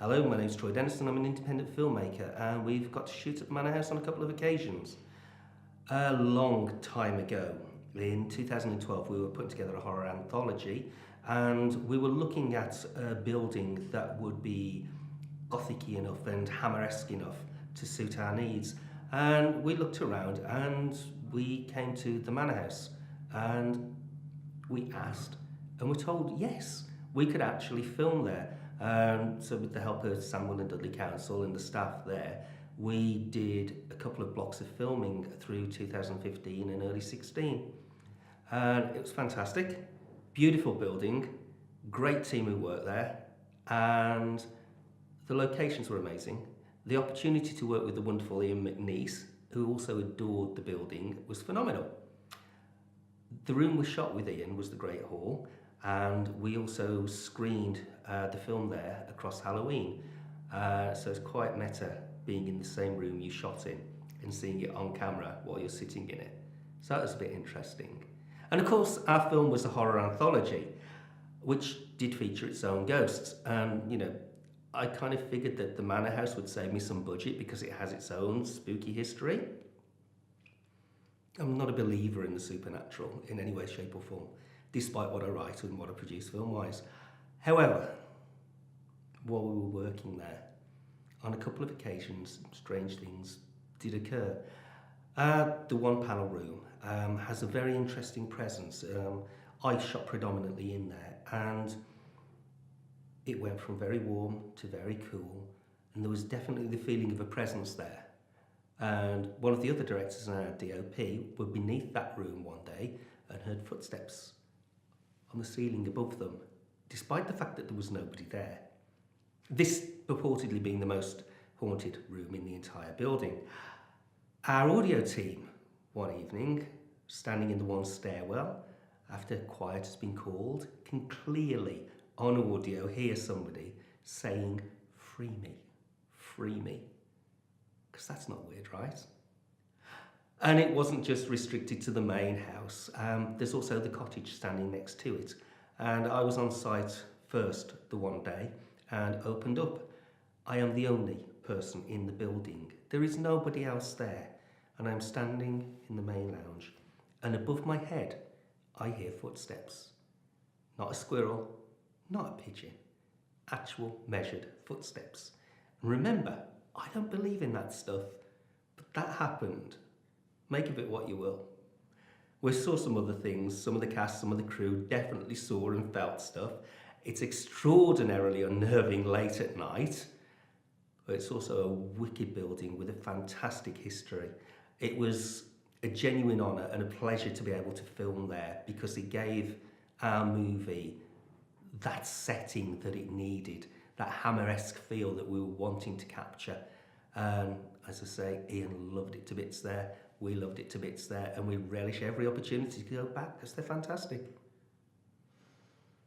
Hello, my name's Troy Dennison. I'm an independent filmmaker and we've got to shoot at the Manor House on a couple of occasions. A long time ago, in 2012, we were putting together a horror anthology and we were looking at a building that would be gothic-y enough and Hammer-esque enough to suit our needs. And we looked around and we came to the Manor House and we asked and were told yes, we could actually film there. So with the help of Samuel and Dudley Council and the staff there, we did a couple of blocks of filming through 2015 and early 16. And it was fantastic, beautiful building, great team who worked there, and the locations were amazing. The opportunity to work with the wonderful Ian McNeice, who also adored the building, was phenomenal. The room we shot with Ian was the Great Hall, and we also screened the film there across Halloween. So it's quite meta being in the same room you shot in and seeing it on camera while you're sitting in it. So that was a bit interesting. And of course, our film was a horror anthology, which did feature its own ghosts. You know, I kind of figured that the Manor House would save me some budget because it has its own spooky history. I'm not a believer in the supernatural in any way, shape or form, despite what I write and what I produce film-wise. However, while we were working there, on a couple of occasions, strange things did occur. The one panel room has a very interesting presence. I shot predominantly in there and it went from very warm to very cool, and there was definitely the feeling of a presence there. And one of the other directors and our DOP were beneath that room one day and heard footsteps on the ceiling above them, despite the fact that there was nobody there. This purportedly being the most haunted room in the entire building. Our audio team, one evening, standing in the one stairwell, after quiet has been called, can clearly, on audio, hear somebody saying, "Free me, free me." Because that's not weird, right? And it wasn't just restricted to the main house. There's also the cottage standing next to it. And I was on site first the one day and opened up. I am the only person in the building. There is nobody else there. And I'm standing in the main lounge. And above my head, I hear footsteps. Not a squirrel, not a pigeon. Actual measured footsteps. And remember, I don't believe in that stuff, but that happened. Make of it what you will. We saw some other things. Some of the cast, some of the crew definitely saw and felt stuff. It's extraordinarily unnerving late at night, but it's also a wicked building with a fantastic history. It was a genuine honour and a pleasure to be able to film there because it gave our movie that setting that it needed, that Hammer-esque feel that we were wanting to capture. As I say, Ian loved it to bits there, we loved it to bits there, and we relish every opportunity to go back because they're fantastic.